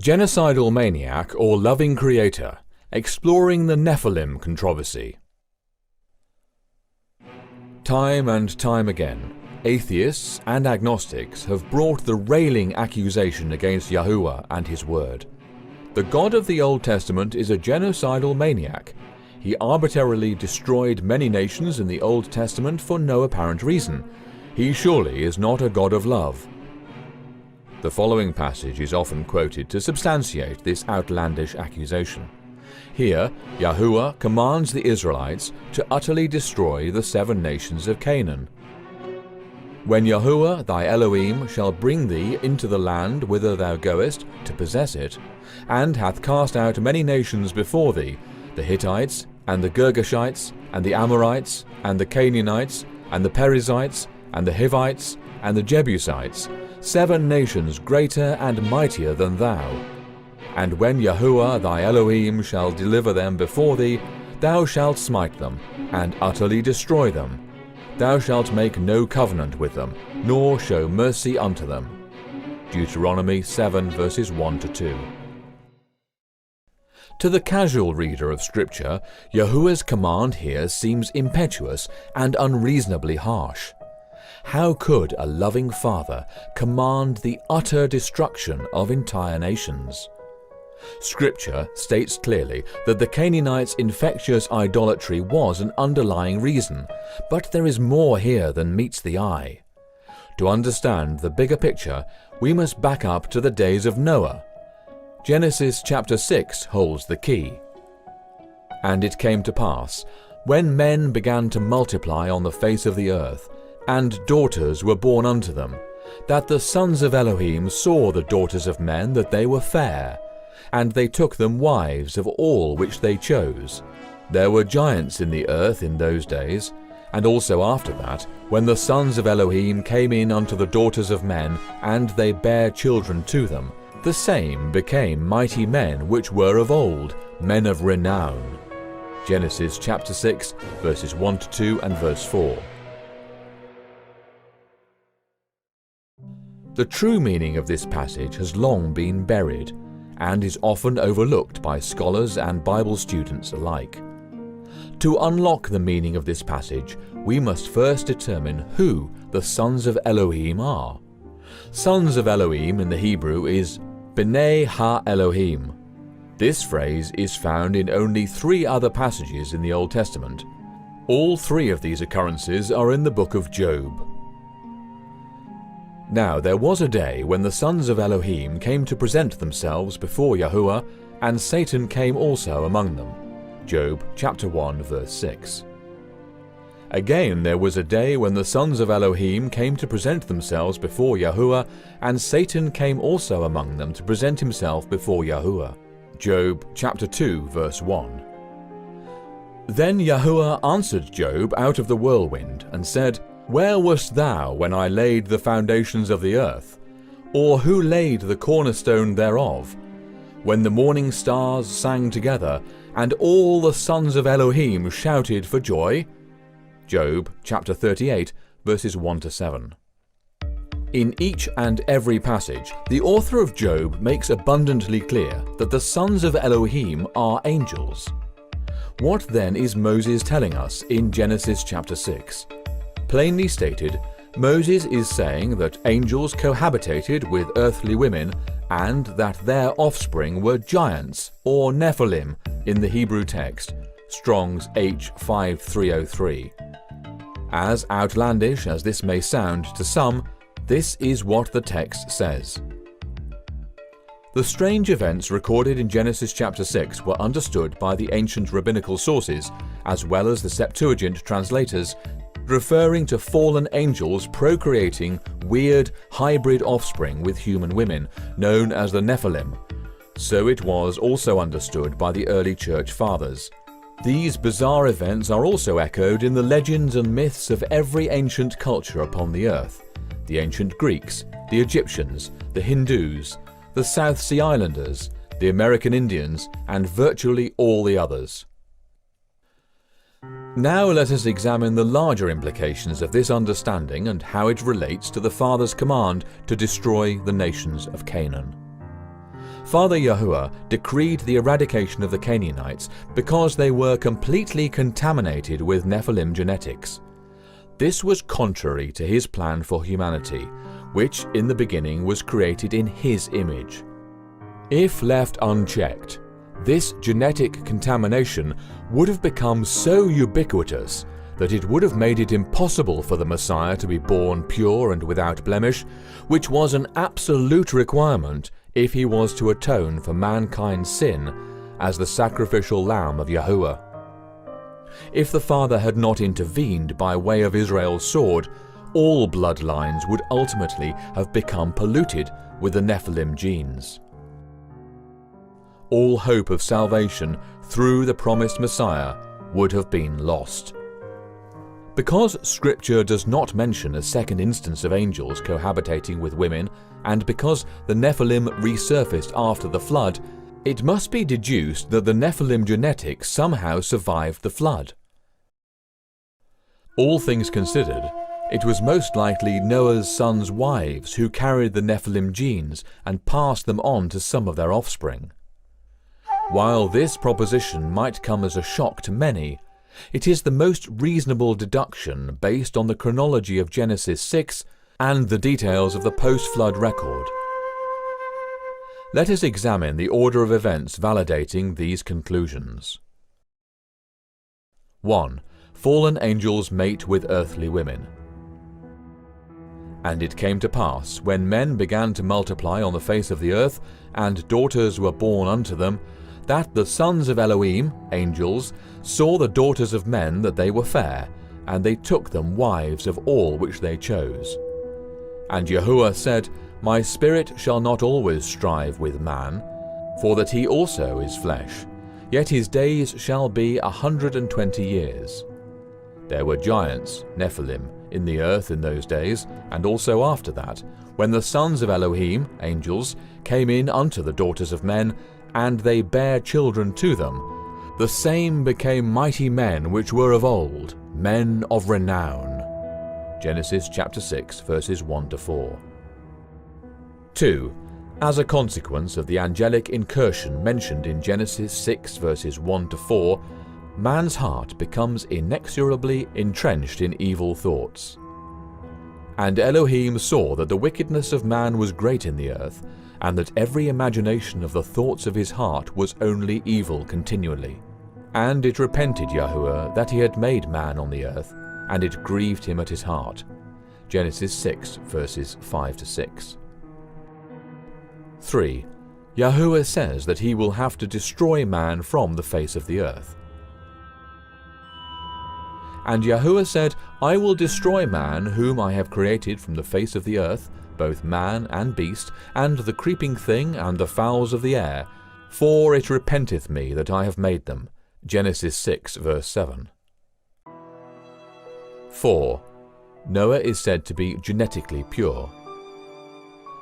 Genocidal maniac or loving creator, exploring the Nephilim controversy. Time and time again, atheists and agnostics have brought the railing accusation against Yahuwah and his word. The God of the Old Testament is a genocidal maniac. He arbitrarily destroyed many nations in the Old Testament for no apparent reason. He surely is not a God of love. The following passage is often quoted to substantiate this outlandish accusation. Here, Yahuwah commands the Israelites to utterly destroy the 7 nations of Canaan. When Yahuwah thy Elohim shall bring thee into the land whither thou goest to possess it, and hath cast out many nations before thee, the Hittites, and the Girgashites, and the Amorites, and the Canaanites, and the Perizzites, and the Hivites, and the Jebusites, 7 nations greater and mightier than thou. And when Yahuwah thy Elohim shall deliver them before thee, thou shalt smite them, and utterly destroy them. Thou shalt make no covenant with them, nor show mercy unto them. Deuteronomy 7 verses 1-2. To the casual reader of Scripture, Yahuwah's command here seems impetuous and unreasonably harsh. How could a loving father command the utter destruction of entire nations? Scripture states clearly that the Canaanites' infectious idolatry was an underlying reason, but there is more here than meets the eye. To understand the bigger picture, we must back up to the days of Noah. Genesis chapter 6 holds the key. And it came to pass, when men began to multiply on the face of the earth, and daughters were born unto them, that the sons of Elohim saw the daughters of men that they were fair, and they took them wives of all which they chose. There were giants in the earth in those days, and also after that, when the sons of Elohim came in unto the daughters of men, and they bare children to them, the same became mighty men which were of old, men of renown. Genesis chapter 6, verses 1-2 and verse 4. The true meaning of this passage has long been buried, and is often overlooked by scholars and Bible students alike. To unlock the meaning of this passage, we must first determine who the sons of Elohim are. Sons of Elohim in the Hebrew is B'nai Ha-Elohim. This phrase is found in only 3 other passages in the Old Testament. All 3 of these occurrences are in the book of Job. Now there was a day when the sons of Elohim came to present themselves before Yahuwah, and Satan came also among them. Job chapter 1 verse 6. Again there was a day when the sons of Elohim came to present themselves before Yahuwah, and Satan came also among them to present himself before Yahuwah. Job chapter 2 verse 1. Then Yahuwah answered Job out of the whirlwind, and said, Where wast thou when I laid the foundations of the earth? Or who laid the cornerstone thereof? When the morning stars sang together, and all the sons of Elohim shouted for joy? Job chapter 38 verses 1-7. In each and every passage, the author of Job makes abundantly clear that the sons of Elohim are angels. What then is Moses telling us in Genesis chapter 6? Plainly stated, Moses is saying that angels cohabitated with earthly women, and that their offspring were giants, or Nephilim, in the Hebrew text, Strong's H5303. As outlandish as this may sound to some, this is what the text says. The strange events recorded in Genesis chapter 6 were understood by the ancient rabbinical sources, as well as the Septuagint translators, referring to fallen angels procreating weird hybrid offspring with human women, known as the Nephilim. So it was also understood by the early church fathers. These bizarre events are also echoed in the legends and myths of every ancient culture upon the earth: the ancient Greeks, the Egyptians, the Hindus, the South Sea Islanders, the American Indians, and virtually all the others. Now let us examine the larger implications of this understanding and how it relates to the Father's command to destroy the nations of Canaan. Father Yahuwah decreed the eradication of the Canaanites because they were completely contaminated with Nephilim genetics. This was contrary to his plan for humanity, which in the beginning was created in his image. If left unchecked, this genetic contamination would have become so ubiquitous that it would have made it impossible for the Messiah to be born pure and without blemish, which was an absolute requirement if he was to atone for mankind's sin as the sacrificial lamb of Yahuwah. If the Father had not intervened by way of Israel's sword, all bloodlines would ultimately have become polluted with the Nephilim genes. All hope of salvation through the promised Messiah would have been lost. Because Scripture does not mention a second instance of angels cohabitating with women, and because the Nephilim resurfaced after the flood, it must be deduced that the Nephilim genetics somehow survived the flood. All things considered, it was most likely Noah's sons' wives who carried the Nephilim genes and passed them on to some of their offspring. While this proposition might come as a shock to many, it is the most reasonable deduction based on the chronology of Genesis 6 and the details of the post-flood record. Let us examine the order of events validating these conclusions. 1. Fallen angels mate with earthly women. And it came to pass, when men began to multiply on the face of the earth, and daughters were born unto them, that the sons of Elohim, angels, saw the daughters of men that they were fair, and they took them wives of all which they chose. And Yahuwah said, My spirit shall not always strive with man, for that he also is flesh, yet his days shall be 120 years. There were giants, Nephilim, in the earth in those days, and also after that, when the sons of Elohim, angels, came in unto the daughters of men, and they bare children to them. The same became mighty men which were of old, men of renown. Genesis chapter 6, verses 1-4. 2. As a consequence of the angelic incursion mentioned in Genesis 6, verses 1-4, man's heart becomes inexorably entrenched in evil thoughts. And Elohim saw that the wickedness of man was great in the earth, and that every imagination of the thoughts of his heart was only evil continually. And it repented Yahuwah that he had made man on the earth, and it grieved him at his heart. Genesis 6, verses 5-6. 3. Yahuwah says that he will have to destroy man from the face of the earth. And Yahuwah said, I will destroy man whom I have created from the face of the earth, both man and beast, and the creeping thing, and the fowls of the air, for it repenteth me that I have made them. Genesis 6, verse 7. 4. Noah is said to be genetically pure.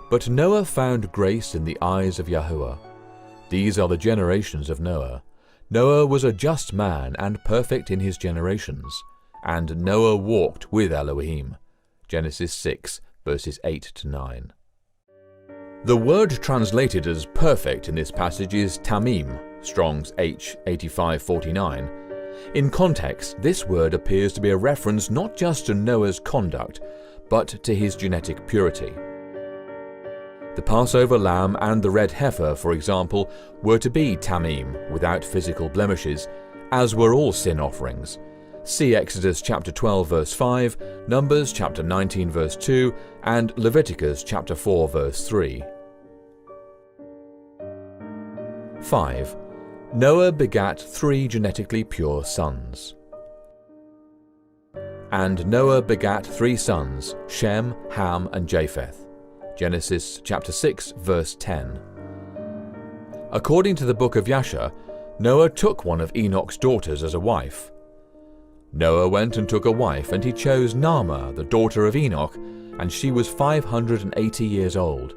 But Noah found grace in the eyes of Yahuwah. These are the generations of Noah. Noah was a just man and perfect in his generations, and Noah walked with Elohim. Genesis 6, verses 8-9. The word translated as perfect in this passage is tamim, Strong's H 8549. In context, this word appears to be a reference not just to Noah's conduct, but to his genetic purity. The Passover lamb and the red heifer, for example, were to be tamim, without physical blemishes, as were all sin offerings. See Exodus chapter 12 verse 5, Numbers chapter 19 verse 2, and Leviticus chapter 4 verse 3. 5. Noah begat 3 genetically pure sons. And Noah begat 3 sons, Shem, Ham, and Japheth. Genesis chapter 6 verse 10. According to the book of Yasher, Noah took one of Enoch's daughters as a wife. Noah went and took a wife, and he chose Naamah, the daughter of Enoch, and she was 580 years old,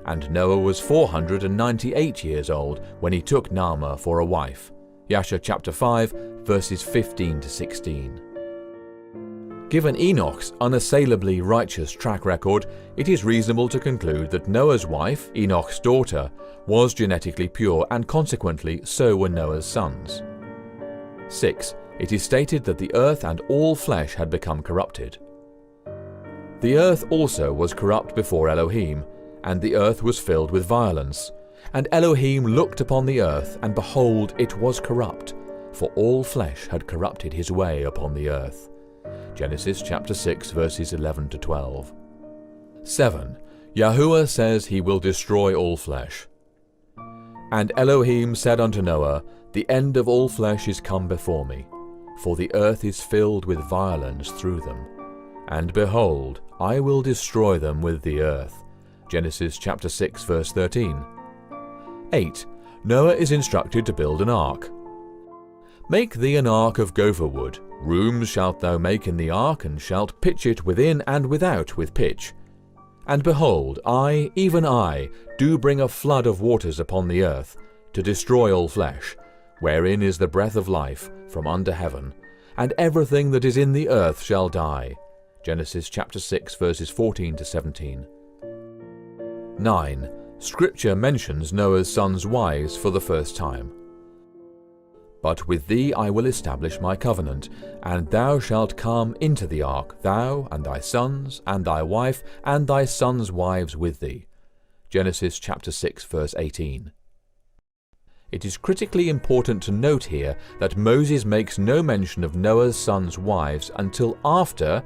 and Noah was 498 years old when he took Naamah for a wife. Yasher chapter 5, verses 15-16. Given Enoch's unassailably righteous track record, it is reasonable to conclude that Noah's wife, Enoch's daughter, was genetically pure, and consequently so were Noah's sons. 6. It is stated that the earth and all flesh had become corrupted. The earth also was corrupt before Elohim, and the earth was filled with violence. And Elohim looked upon the earth, and behold, it was corrupt, for all flesh had corrupted his way upon the earth. Genesis chapter 6 verses 11 to 12. 7. Yahuwah says he will destroy all flesh. And Elohim said unto Noah, The end of all flesh is come before me, for the earth is filled with violence through them. And behold, I will destroy them with the earth. Genesis chapter 6 verse 13. 8. Noah is instructed to build an ark. Make thee an ark of gopher wood. Rooms shalt thou make in the ark, and shalt pitch it within and without with pitch. And behold, I, even I, do bring a flood of waters upon the earth, to destroy all flesh, wherein is the breath of life from under heaven, and everything that is in the earth shall die. Genesis chapter 6 verses 14 to 17. 9. Scripture mentions Noah's sons' wives for the first time. But with thee I will establish my covenant, and thou shalt come into the ark, thou, and thy sons, and thy wife, and thy sons' wives with thee. Genesis chapter 6 verse 18. It is critically important to note here that Moses makes no mention of Noah's sons' wives until after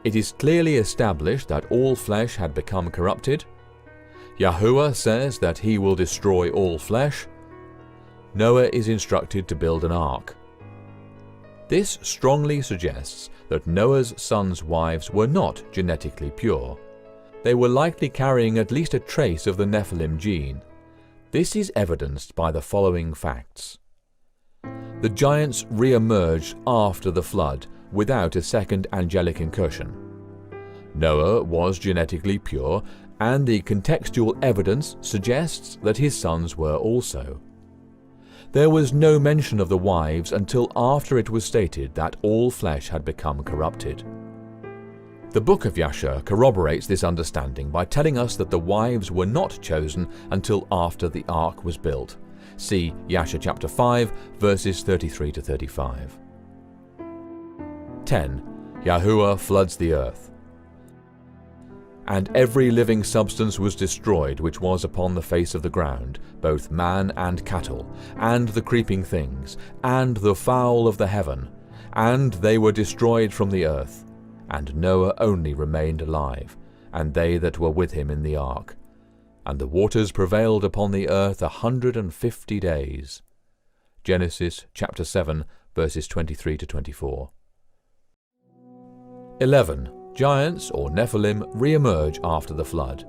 it is clearly established that all flesh had become corrupted. Yahuwah says that he will destroy all flesh. Noah is instructed to build an ark. This strongly suggests that Noah's sons' wives were not genetically pure. They were likely carrying at least a trace of the Nephilim gene. This is evidenced by the following facts. The giants re-emerged after the flood without a second angelic incursion. Noah was genetically pure, and the contextual evidence suggests that his sons were also. There was no mention of the wives until after it was stated that all flesh had become corrupted. The book of Yasher corroborates this understanding by telling us that the wives were not chosen until after the ark was built. See Yasher chapter 5 verses 33 to 35. 10. Yahuwah floods the earth. And every living substance was destroyed which was upon the face of the ground, both man and cattle, and the creeping things, and the fowl of the heaven, and they were destroyed from the earth. And Noah only remained alive, and they that were with him in the ark. And the waters prevailed upon the earth 150 days. Genesis chapter 7 verses 23 to 24. 11. Giants, or Nephilim, re-emerge after the flood.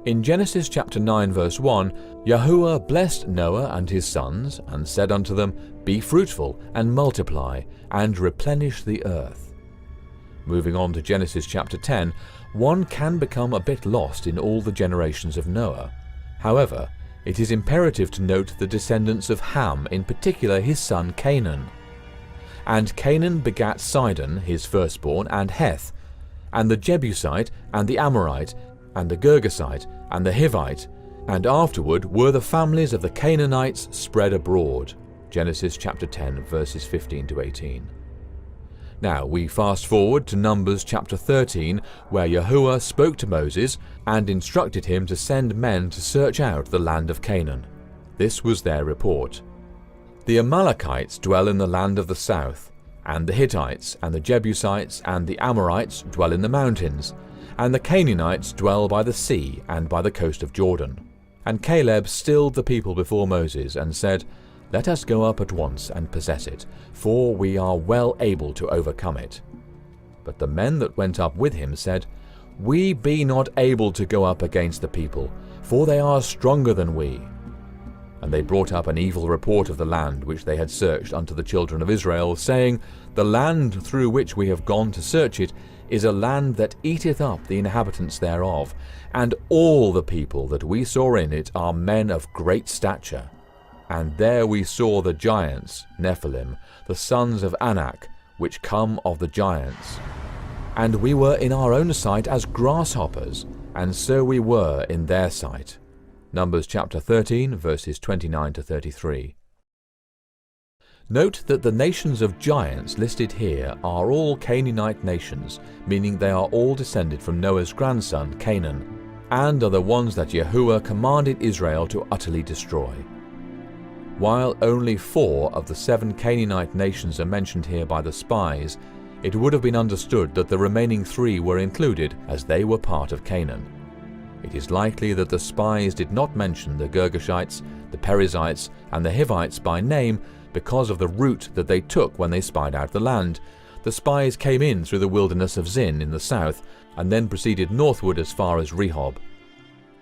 In Genesis chapter 9 verse 1, Yahuwah blessed Noah and his sons, and said unto them, Be fruitful, and multiply, and replenish the earth. Moving on to Genesis chapter 10, one can become a bit lost in all the generations of Noah. However, it is imperative to note the descendants of Ham, in particular his son Canaan. And Canaan begat Sidon, his firstborn, and Heth, and the Jebusite, and the Amorite, and the Girgasite, and the Hivite, and afterward were the families of the Canaanites spread abroad. Genesis chapter 10 verses 15 to 18. Now we fast forward to Numbers chapter 13, where Yahuwah spoke to Moses and instructed him to send men to search out the land of Canaan. This was their report. The Amalekites dwell in the land of the south, and the Hittites, and the Jebusites, and the Amorites dwell in the mountains, and the Canaanites dwell by the sea and by the coast of Jordan. And Caleb stilled the people before Moses, and said, Let us go up at once and possess it, for we are well able to overcome it. But the men that went up with him said, We be not able to go up against the people, for they are stronger than we. And they brought up an evil report of the land which they had searched unto the children of Israel, saying, The land through which we have gone to search it is a land that eateth up the inhabitants thereof, and all the people that we saw in it are men of great stature. And there we saw the giants, Nephilim, the sons of Anak, which come of the giants. And we were in our own sight as grasshoppers, and so we were in their sight. Numbers chapter 13, verses 29 to 33. Note that the nations of giants listed here are all Canaanite nations, meaning they are all descended from Noah's grandson Canaan, and are the ones that Yahuwah commanded Israel to utterly destroy. While only 4 of the 7 Canaanite nations are mentioned here by the spies, it would have been understood that the remaining 3 were included as they were part of Canaan. It is likely that the spies did not mention the Girgashites, the Perizzites, and the Hivites by name because of the route that they took when they spied out the land. The spies came in through the wilderness of Zin in the south, and then proceeded northward as far as Rehob.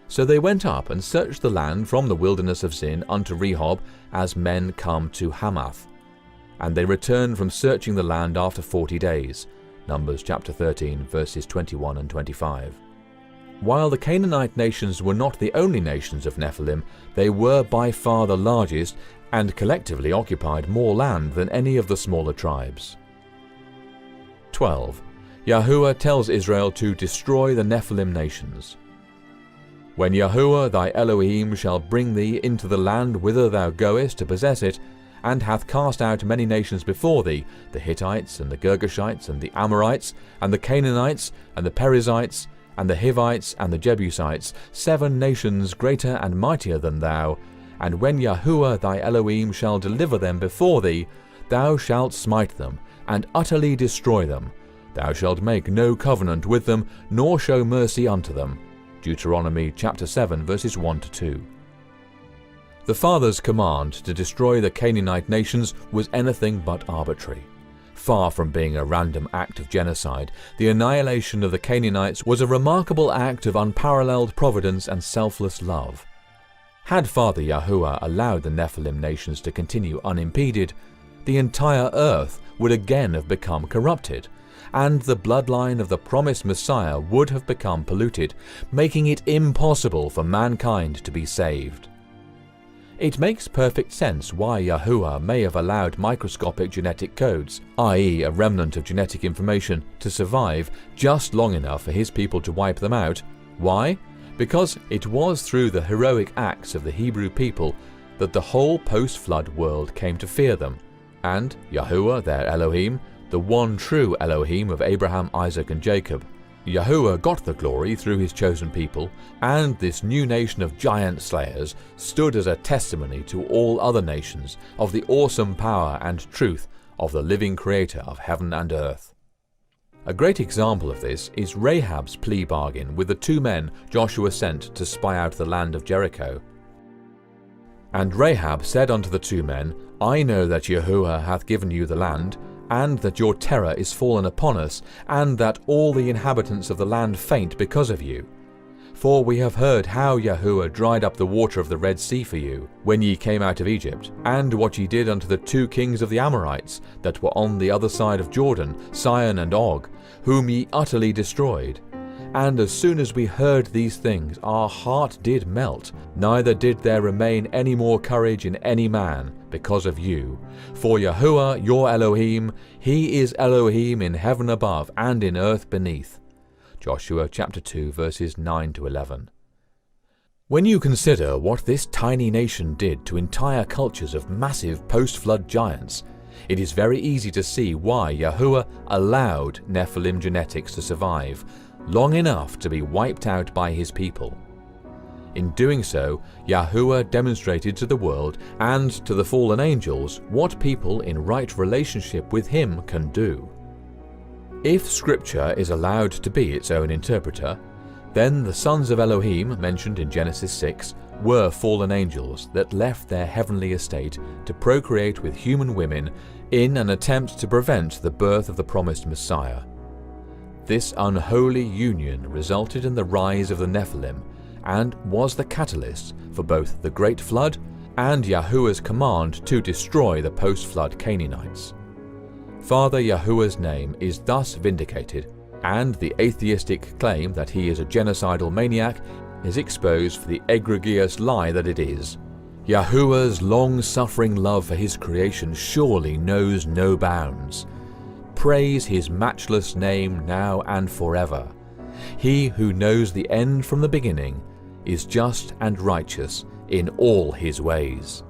So they went up and searched the land from the wilderness of Zin unto Rehob, as men come to Hamath. And they returned from searching the land after 40 days. Numbers chapter 13, verses 21 and 25. While the Canaanite nations were not the only nations of Nephilim, they were by far the largest and collectively occupied more land than any of the smaller tribes. 12. Yahuwah tells Israel to destroy the Nephilim nations. When Yahuwah thy Elohim shall bring thee into the land whither thou goest to possess it, and hath cast out many nations before thee, the Hittites, and the Girgashites, and the Amorites, and the Canaanites, and the Perizzites, and the Hivites, and the Jebusites, 7 nations greater and mightier than thou, and when Yahuwah thy Elohim shall deliver them before thee, thou shalt smite them, and utterly destroy them. Thou shalt make no covenant with them, nor show mercy unto them. Deuteronomy chapter 7, verses 1 to 2. The Father's command to destroy the Canaanite nations was anything but arbitrary. Far from being a random act of genocide, the annihilation of the Canaanites was a remarkable act of unparalleled providence and selfless love. Had Father Yahuwah allowed the Nephilim nations to continue unimpeded, the entire earth would again have become corrupted, and the bloodline of the promised Messiah would have become polluted, making it impossible for mankind to be saved. It makes perfect sense why Yahuwah may have allowed microscopic genetic codes, i.e. a remnant of genetic information, to survive just long enough for his people to wipe them out. Why? Because it was through the heroic acts of the Hebrew people that the whole post-flood world came to fear them, and Yahuwah their Elohim, the one true Elohim of Abraham, Isaac and Jacob. Yahuwah got the glory through his chosen people, and this new nation of giant slayers stood as a testimony to all other nations of the awesome power and truth of the living Creator of heaven and earth. A great example of this is Rahab's plea bargain with the 2 men Joshua sent to spy out the land of Jericho. And Rahab said unto the 2 men, I know that Yahuwah hath given you the land, and that your terror is fallen upon us, and that all the inhabitants of the land faint because of you. For we have heard how Yahuwah dried up the water of the Red Sea for you, when ye came out of Egypt, and what ye did unto the 2 kings of the Amorites, that were on the other side of Jordan, Sihon and Og, whom ye utterly destroyed. And as soon as we heard these things, our heart did melt, neither did there remain any more courage in any man, because of you. For Yahuwah your Elohim, he is Elohim in heaven above and in earth beneath. Joshua chapter 2, verses 9 to 11. When you consider what this tiny nation did to entire cultures of massive post-flood giants, it is very easy to see why Yahuwah allowed Nephilim genetics to survive long enough to be wiped out by his people. In doing so, Yahuwah demonstrated to the world and to the fallen angels what people in right relationship with him can do. If Scripture is allowed to be its own interpreter, then the sons of Elohim, mentioned in Genesis 6, were fallen angels that left their heavenly estate to procreate with human women in an attempt to prevent the birth of the promised Messiah. This unholy union resulted in the rise of the Nephilim and was the catalyst for both the Great Flood and Yahuwah's command to destroy the post-flood Canaanites. Father Yahuwah's name is thus vindicated, and the atheistic claim that he is a genocidal maniac is exposed for the egregious lie that it is. Yahuwah's long-suffering love for his creation surely knows no bounds. Praise his matchless name now and forever. He who knows the end from the beginning is just and righteous in all his ways.